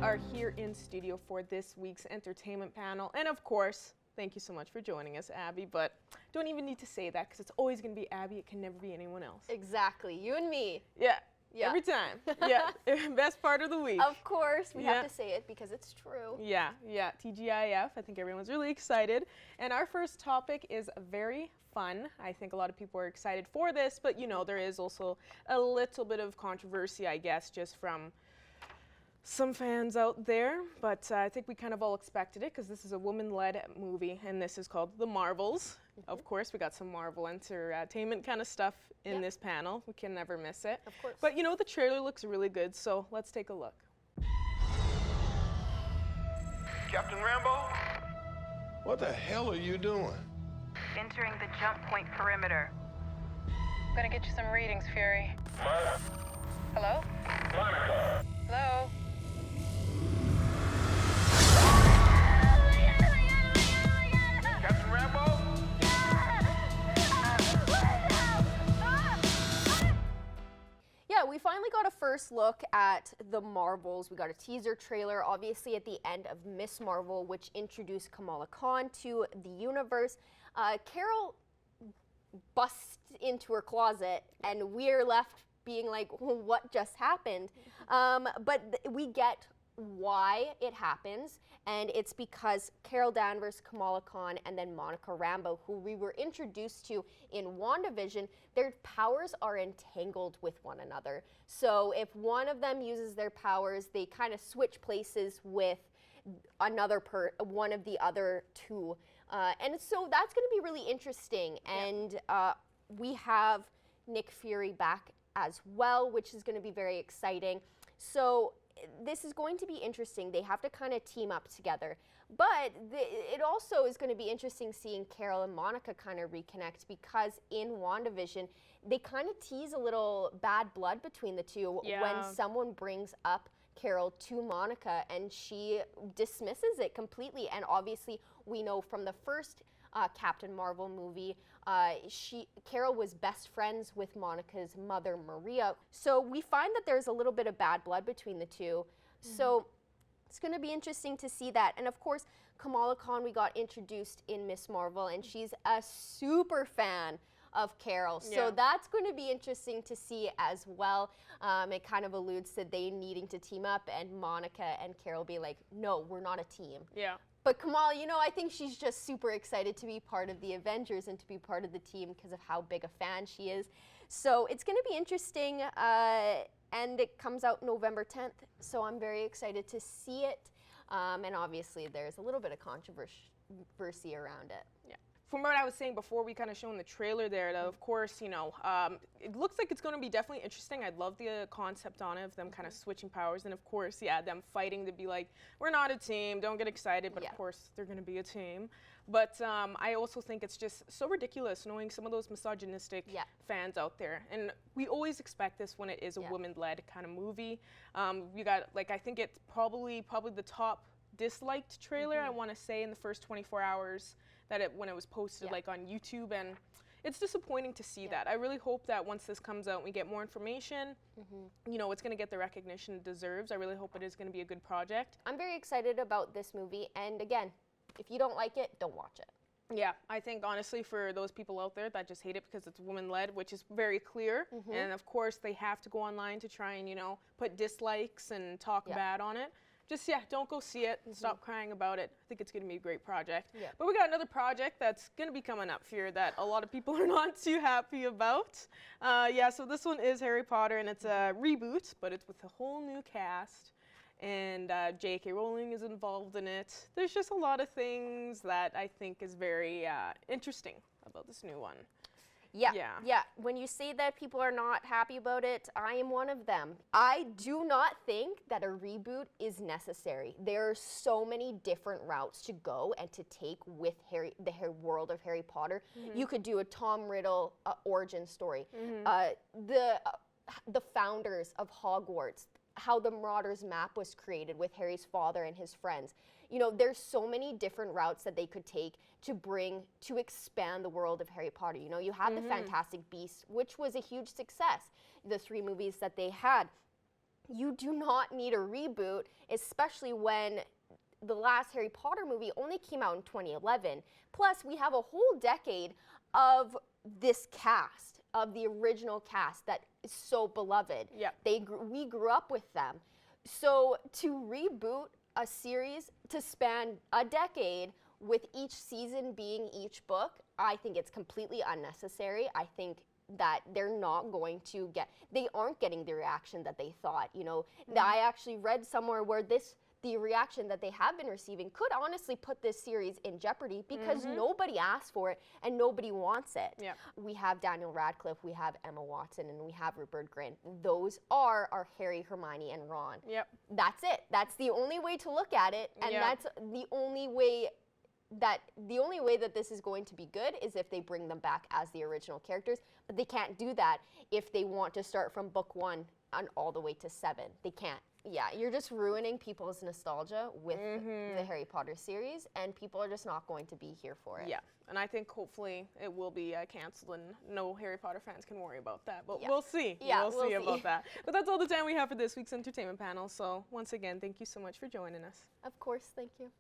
are here in studio for this week's entertainment panel. And of course, thank you so much for joining us, Abby, but don't even need to say that because it's always going to be Abby. It can never be anyone else. Exactly. You and me. Yeah. Every time. Yeah. Best part of the week. Of course. We have to say it because it's true. Yeah. TGIF. I think everyone's really excited. And our first topic is very fun. I think a lot of people are excited for this, but you know, there is also a little bit of controversy, I guess, just from some fans out there, but I think we kind of all expected it because this is a woman-led movie, and this is called The Marvels. Of course, we got some Marvel entertainment kind of stuff in this panel. We can never miss it. Of course. But you know, the trailer looks really good, so let's take a look. Captain Rambo? What the hell are you doing? Entering the jump point perimeter. I'm gonna get you some readings, Fury. Hello? Monica! Hello? Captain Rambo? Yeah, we finally got a first look at The Marvels. We got a teaser trailer, obviously, at the end of Miss Marvel, which introduced Kamala Khan to the universe. Carol busts into her closet, and we're left being like, well, what just happened? But we get why it happens, and it's because Carol Danvers, Kamala Khan, and then Monica Rambeau, who we were introduced to in WandaVision, their powers are entangled with one another. So if one of them uses their powers, they kind of switch places with one of the other two. And so that's going to be really interesting. And we have Nick Fury back as well, which is going to be very exciting. So this is going to be interesting. They have to kind of team up together. But it also is going to be interesting seeing Carol and Monica kind of reconnect, because in WandaVision, they kind of tease a little bad blood between the two when someone brings up Carol to Monica, and she dismisses it completely. And obviously, we know from the first Captain Marvel movie, Carol was best friends with Monica's mother, Maria. So we find that there's a little bit of bad blood between the two. So it's going to be interesting to see that. And of course, Kamala Khan, we got introduced in Miss Marvel, and she's a super fan of Carol. So that's going to be interesting to see as well. It kind of alludes to they needing to team up, and Monica and Carol be like, no, we're not a team. Yeah. But Kamala, you know, I think she's just super excited to be part of the Avengers and to be part of the team because of how big a fan she is. So it's going to be interesting, and it comes out November 10th. So I'm very excited to see it. And obviously, there's a little bit of controversy around it. Yeah. From what I was saying before, we kind of shown the trailer there, that of course, you know, it looks like it's going to be definitely interesting. I'd love the concept on it of them kind of switching powers, and of course, them fighting to be like, we're not a team, don't get excited, but of course, they're going to be a team. But I also think it's just so ridiculous knowing some of those misogynistic fans out there. And we always expect this when it is a woman-led kind of movie. We got, like, I think it's probably the top disliked trailer, I want to say, in the first 24 hours when it was posted like on YouTube, and it's disappointing to see that. I really hope that once this comes out and we get more information, you know, it's going to get the recognition it deserves. I really hope it is going to be a good project. I'm very excited about this movie, and again, if you don't like it, don't watch it. Yeah, I think honestly for those people out there that just hate it because it's woman-led, which is very clear, and of course they have to go online to try and, you know, put dislikes and talk bad on it. Just, don't go see it and stop crying about it. I think it's going to be a great project. Yeah. But we got another project that's going to be coming up here that a lot of people are not too happy about. So this one is Harry Potter, and it's a reboot, but it's with a whole new cast. And J.K. Rowling is involved in it. There's just a lot of things that I think is very interesting about this new one. Yeah. When you say that people are not happy about it, I am one of them. I do not think that a reboot is necessary. There are so many different routes to go and to take with the world of Harry Potter. You could do a Tom Riddle origin story. The founders of Hogwarts, how the Marauders map was created with Harry's father and his friends. You know, there's so many different routes that they could take to expand the world of Harry Potter. You know, you had the Fantastic Beasts, which was a huge success, the 3 movies that they had. you do not need a reboot, especially when the last Harry Potter movie only came out in 2011. Plus, we have a whole decade of this cast, of the original cast that is so beloved. Yep. We grew up with them. So to reboot a series to span a decade with each season being each book, I think it's completely unnecessary. I think that they're not going to they aren't getting the reaction that they thought. You know, I actually read somewhere where the reaction that they have been receiving could honestly put this series in jeopardy because nobody asked for it and nobody wants it. Yep. We have Daniel Radcliffe, we have Emma Watson, and we have Rupert Grint. Those are our Harry, Hermione, and Ron. Yep. That's it. That's the only way to look at it, and Yep. that's the only way that this is going to be good is if they bring them back as the original characters. But they can't do that if they want to start from book 1 and all the way to 7. They can't. Yeah, you're just ruining people's nostalgia with the Harry Potter series, and people are just not going to be here for it. Yeah, and I think hopefully it will be canceled and no Harry Potter fans can worry about that. But Yeah. we'll see. Yeah, we'll we'll see see. about that. But that's all the time we have for this week's entertainment panel. So once again, thank you so much for joining us. Of course, thank you.